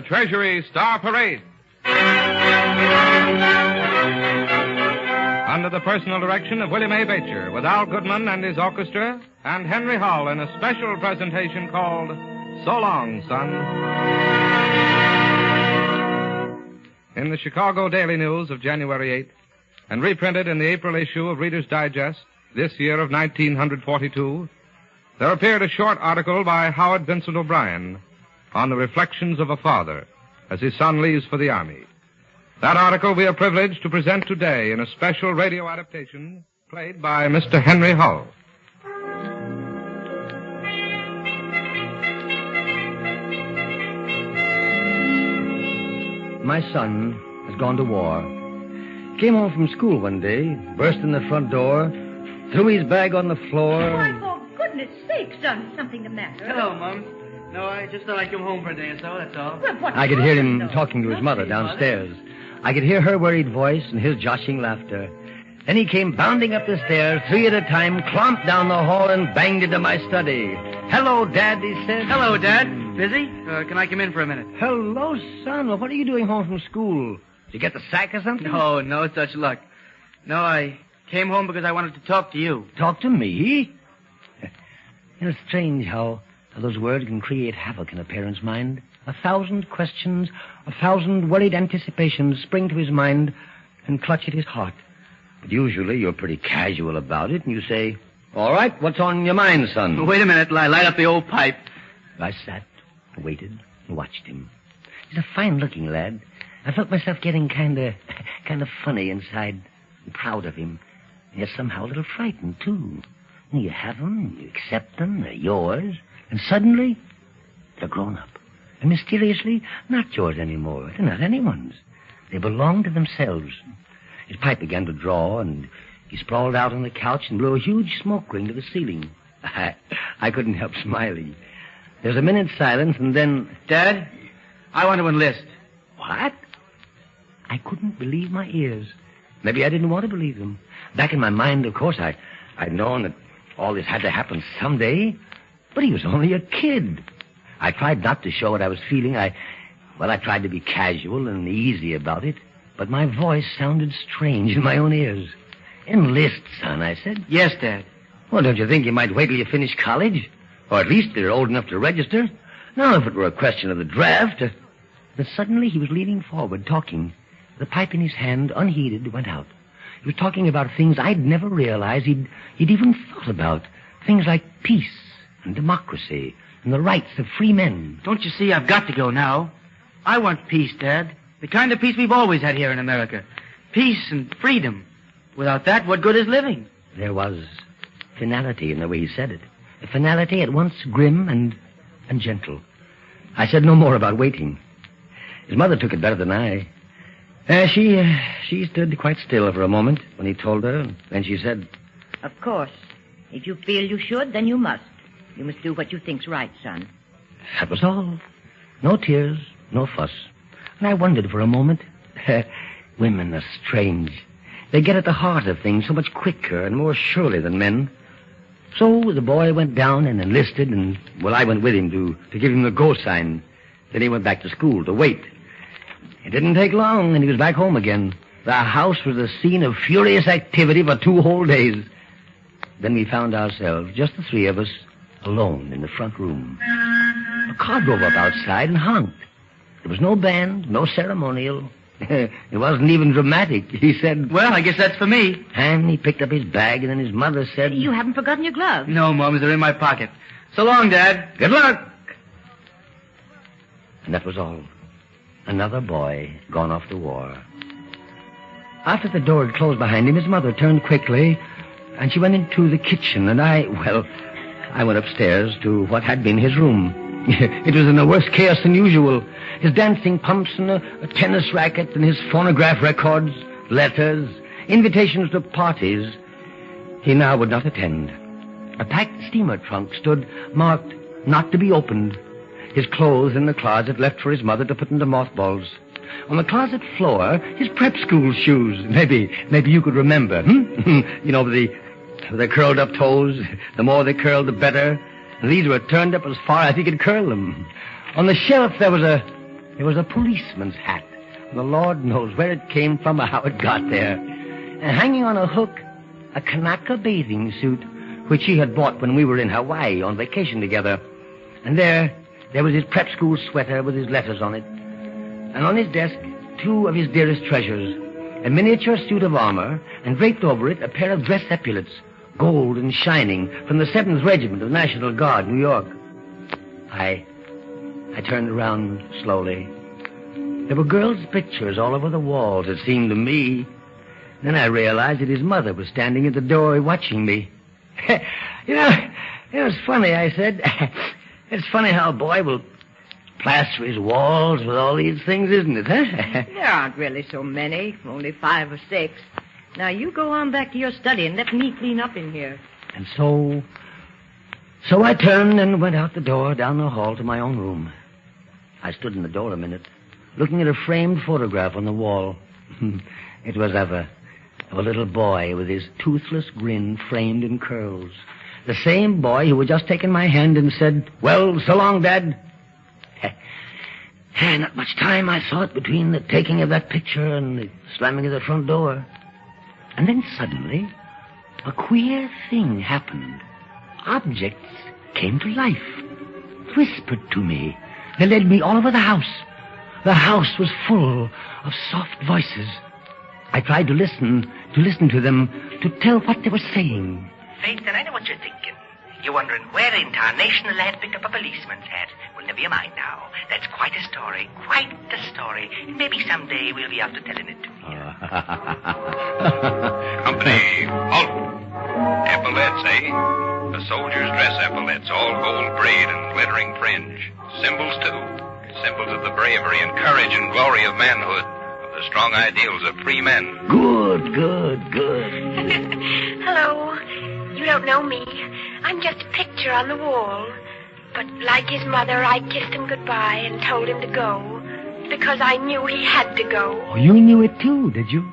Treasury Star Parade. Under the personal direction of William A. Beecher, with Al Goodman and his orchestra, and Henry Hull in a special presentation called So Long, Son. In the Chicago Daily News of January 8th, and reprinted in the April issue of Reader's Digest, this year of 1942, there appeared a short article by Howard Vincent O'Brien on the reflections of a father as his son leaves for the Army. That article we are privileged to present today in a special radio adaptation played by Mr. Henry Hull. My son has gone to war. Came home from school one day, burst in the front door, threw his bag on the floor. Why, for goodness sake, son, something the matter? Hello, Mum. No, I just thought I'd come home for a day or so, that's all. Well, what's I could hear him wrong, though? talking to his mother Nothing, downstairs. I could hear her worried voice and his joshing laughter. Then he came bounding up the stairs, three at a time, clomped down the hall and banged into my study. Hello, Dad, he said. Hello, Dad. Busy? Can I come in for a minute? Hello, son. Well, what are you doing home from school? Did you get the sack or something? No, no such luck. No, I came home because I wanted to talk to you. Talk to me? It's strange how those words can create havoc in a parent's mind. 1,000 questions, 1,000 worried anticipations spring to his mind and clutch at his heart. But usually you're pretty casual about it, and you say, all right, what's on your mind, son? Wait a minute till I light up the old pipe. I sat, waited, and watched him. He's a fine-looking lad. I felt myself getting kind of funny inside, and proud of him, and yet somehow a little frightened, too. And you have them, you accept them, they're yours, and suddenly they're grown up. And mysteriously, not yours anymore. They're not anyone's. They belong to themselves. His pipe began to draw, and he sprawled out on the couch and blew a huge smoke ring to the ceiling. I couldn't help smiling. There was a minute's silence, and then... Dad, I want to enlist. What? I couldn't believe my ears. Maybe I didn't want to believe them. Back in my mind, of course, I'd known that all this had to happen someday. But he was only a kid. I tried not to show what I was feeling. I tried to be casual and easy about it. But my voice sounded strange in my own ears. Enlist, son, I said. Yes, Dad. Well, don't you think you might wait till you finish college? Or at least you're old enough to register? Now, if it were a question of the draft... But suddenly he was leaning forward, talking. The pipe in his hand, unheeded, went out. He was talking about things I'd never realized he'd even thought about. Things like peace and democracy and the rights of free men. Don't you see I've got to go now? I want peace, Dad. The kind of peace we've always had here in America. Peace and freedom. Without that, what good is living? There was finality in the way he said it. A finality at once grim and gentle. I said no more about waiting. His mother took it better than I. She stood quite still for a moment when he told her. Then she said, Of course. If you feel you should, then you must. You must do what you think's right, son. That was all. No tears, no fuss. And I wondered for a moment. Women are strange. They get at the heart of things so much quicker and more surely than men. So the boy went down and enlisted, and, I went with him to give him the go sign. Then he went back to school to wait. It didn't take long, and he was back home again. The house was the scene of furious activity for 2 whole days. Then we found ourselves, just the 3 of us, alone in the front room. A car drove up outside and honked. There was no band, no ceremonial. It wasn't even dramatic. He said, Well, I guess that's for me. and he picked up his bag, and then his mother said, You haven't forgotten your gloves. No, Mums, they're in my pocket. So long, Dad. Good luck. And that was all. Another boy gone off to war. After the door had closed behind him, his mother turned quickly, and she went into the kitchen, and I went upstairs to what had been his room. It was in a worse chaos than usual. His dancing pumps and a tennis racket and his phonograph records, letters, invitations to parties he now would not attend. A packed steamer trunk stood marked not to be opened. His clothes in the closet left for his mother to put into mothballs. On the closet floor, his prep school shoes. Maybe you could remember, You know, with the curled up toes. The more they curled, the better. And these were turned up as far as he could curl them. On the shelf, there was a It was a policeman's hat. The Lord knows where it came from or how it got there. And hanging on a hook, a Kanaka bathing suit, which he had bought when we were in Hawaii on vacation together. And there was his prep school sweater with his letters on it. And on his desk, 2 of his dearest treasures, a miniature suit of armor, and draped over it a pair of dress epaulets, gold and shining, from the 7th Regiment of National Guard, New York. I turned around slowly. There were girls' pictures all over the walls, it seemed to me. Then I realized that his mother was standing at the door watching me. You know, it was funny, I said. It's funny how a boy will plaster his walls with all these things, isn't it, huh? There aren't really so many, only 5 or 6. Now, you go on back to your study and let me clean up in here. And so I turned and went out the door down the hall to my own room. I stood in the door a minute, looking at a framed photograph on the wall. It was of a little boy with his toothless grin framed in curls. The same boy who had just taken my hand and said, "Well, so long, Dad." Not much time, I thought, between the taking of that picture and the slamming of the front door. And then suddenly, a queer thing happened. Objects came to life, whispered to me. They led me all over the house. The house was full of soft voices. I tried to listen to them, to tell what they were saying. Faith, and I know what you're thinking. You're wondering where in tarnation the lad picked up a policeman's hat. Well, never you mind now. That's quite a story. And maybe someday we'll be after telling it to you. Company, halt. Epaulets, eh? The soldiers' dress epaulets, all gold braid and glittering fringe. Symbols, too. Symbols of the bravery and courage and glory of manhood, of the strong ideals of free men. Good. Hello. You don't know me. I'm just a picture on the wall. But like his mother, I kissed him goodbye and told him to go. Because I knew he had to go. Oh, you knew it too, did you?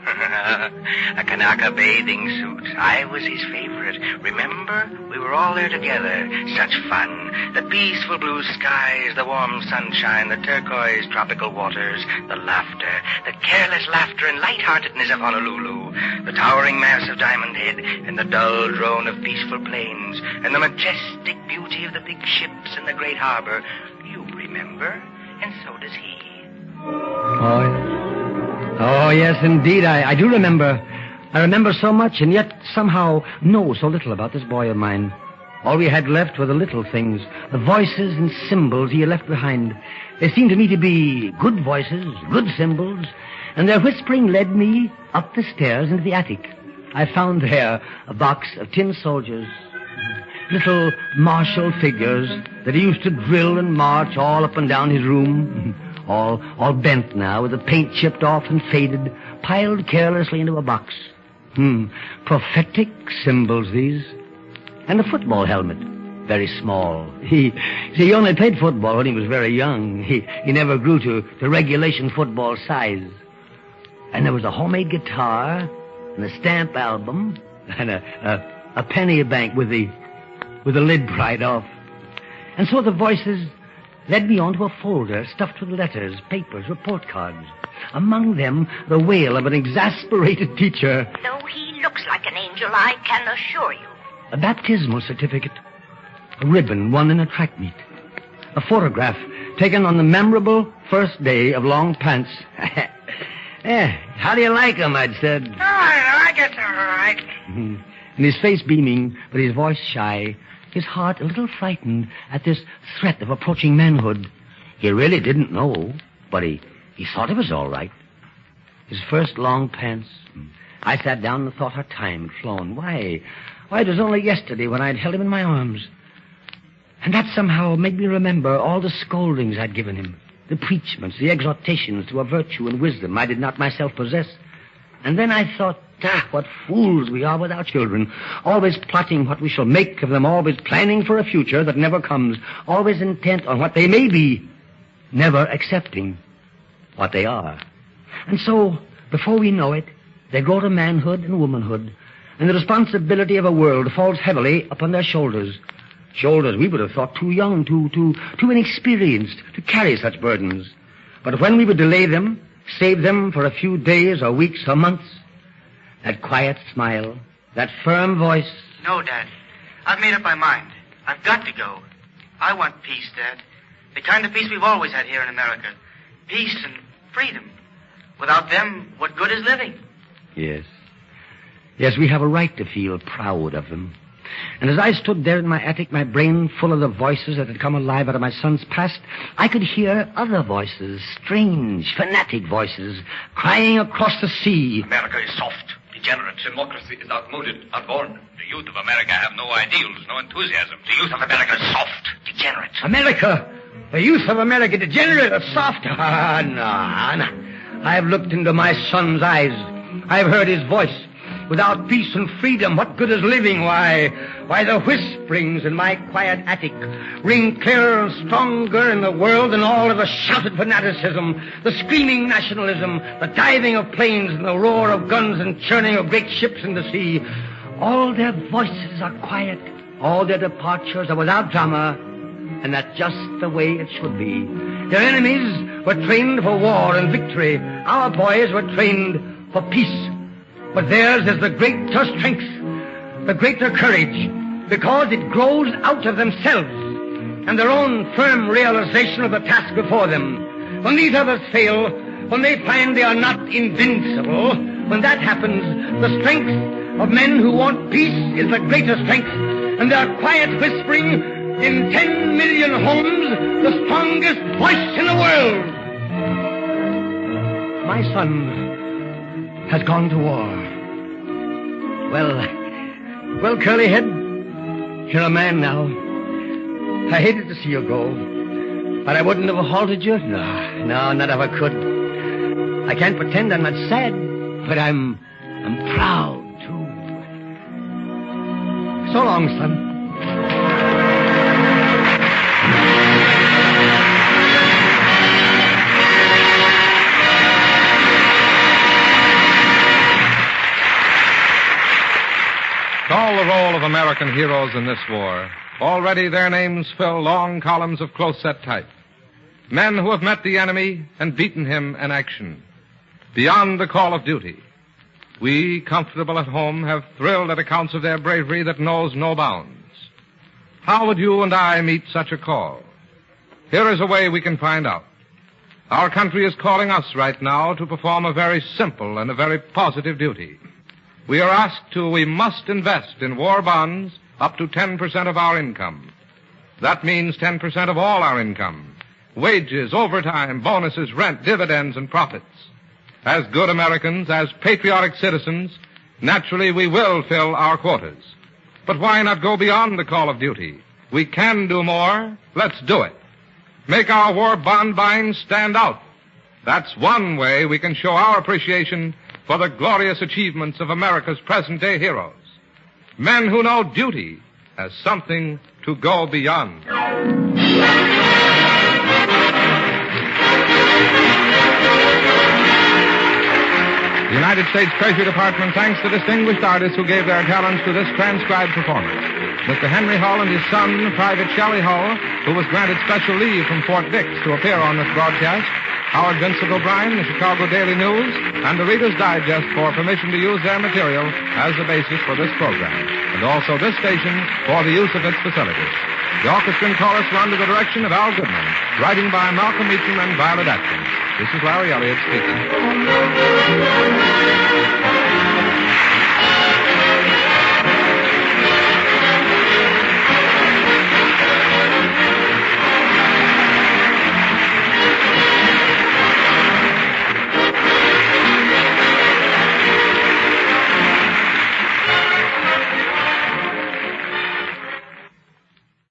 A Kanaka bathing suit. I was his favorite. Remember? We were all there together. Such fun. The peaceful blue skies, the warm sunshine, the turquoise tropical waters, the laughter, the careless laughter and lightheartedness of Honolulu, the towering mass of Diamond Head, and the dull drone of peaceful plains, and the majestic beauty of the big ships in the great harbor. You remember, and so does he. Oh, yes, indeed, I do remember. I remember so much, and yet somehow know so little about this boy of mine. All we had left were the little things, the voices and symbols he had left behind. They seemed to me to be good voices, good symbols, and their whispering led me up the stairs into the attic. I found there a box of tin soldiers, little martial figures that he used to drill and march all up and down his room. All bent now, with the paint chipped off and faded, piled carelessly into a box. Prophetic symbols, these. And a football helmet, very small. He only played football when he was very young. He never grew to regulation football size. And there was a homemade guitar, and a stamp album, and a penny bank with the lid pried off. And so the voices led me onto a folder stuffed with letters, papers, report cards. Among them, the wail of an exasperated teacher. Though he looks like an angel, I can assure you. A baptismal certificate. A ribbon won in a track meet. A photograph taken on the memorable first day of long pants. How do you like 'em, I'd said. All right, I guess all right. And his face beaming, but his voice shy. His heart a little frightened at this threat of approaching manhood. He really didn't know, but he thought it was all right. His first long pants. I sat down and thought how time had flown. Why, it was only yesterday when I'd held him in my arms. And that somehow made me remember all the scoldings I'd given him, the preachments, the exhortations to a virtue and wisdom I did not myself possess. And then I thought, what fools we are with our children, always plotting what we shall make of them, always planning for a future that never comes, always intent on what they may be, never accepting what they are. And so, before we know it, they grow to manhood and womanhood, and the responsibility of a world falls heavily upon their shoulders. Shoulders we would have thought too young, too inexperienced to carry such burdens. But when we would delay them, save them for a few days or weeks or months, that quiet smile, that firm voice. No, Dad. I've made up my mind. I've got to go. I want peace, Dad. The kind of peace we've always had here in America. Peace and freedom. Without them, what good is living? Yes. Yes, we have a right to feel proud of them. And as I stood there in my attic, my brain full of the voices that had come alive out of my son's past, I could hear other voices, strange, fanatic voices, crying across the sea. America is soft, degenerate. Democracy is outmoded, outborn. The youth of America have no ideals, no enthusiasm. The youth of America is soft, degenerate. America! The youth of America degenerate or soft? Ah, no. I've looked into my son's eyes. I've heard his voice. Without peace and freedom, what good is living? Why, the whisperings in my quiet attic ring clearer and stronger in the world than all of the shouted fanaticism, the screaming nationalism, the diving of planes and the roar of guns and churning of great ships in the sea. All their voices are quiet. All their departures are without drama. And that's just the way it should be. Their enemies were trained for war and victory. Our boys were trained for peace. But theirs is the greater strength, the greater courage, because it grows out of themselves and their own firm realization of the task before them. When these others fail, when they find they are not invincible, when that happens, the strength of men who want peace is the greater strength, and their quiet whispering in 10 million homes, the strongest voice in the world. My son has gone to war. Well, Curlyhead, you're a man now. I hated to see you go, but I wouldn't have halted you. No, not if I could. I can't pretend I'm not sad, but I'm proud, too. So long, son. All the roll of American heroes in this war. Already their names fill long columns of close-set type. Men who have met the enemy and beaten him in action. Beyond the call of duty. We, comfortable at home, have thrilled at accounts of their bravery that knows no bounds. How would you and I meet such a call? Here is a way we can find out. Our country is calling us right now to perform a very simple and a very positive duty. We are asked we must invest in war bonds up to 10% of our income. That means 10% of all our income. Wages, overtime, bonuses, rent, dividends, and profits. As good Americans, as patriotic citizens, naturally we will fill our quotas. But why not go beyond the call of duty? We can do more. Let's do it. Make our war bond buying stand out. That's one way we can show our appreciation for the glorious achievements of America's present-day heroes. Men who know duty as something to go beyond. The United States Treasury Department thanks the distinguished artists who gave their talents to this transcribed performance. Mr. Henry Hull and his son, Private Shelley Hull, who was granted special leave from Fort Dix to appear on this broadcast, Howard Vincent O'Brien, the Chicago Daily News, and the Reader's Digest for permission to use their material as the basis for this program, and also this station for the use of its facilities. The orchestra and chorus were under the direction of Al Goodman, writing by Malcolm Meacham and Violet Atkins. This is Larry Elliott speaking.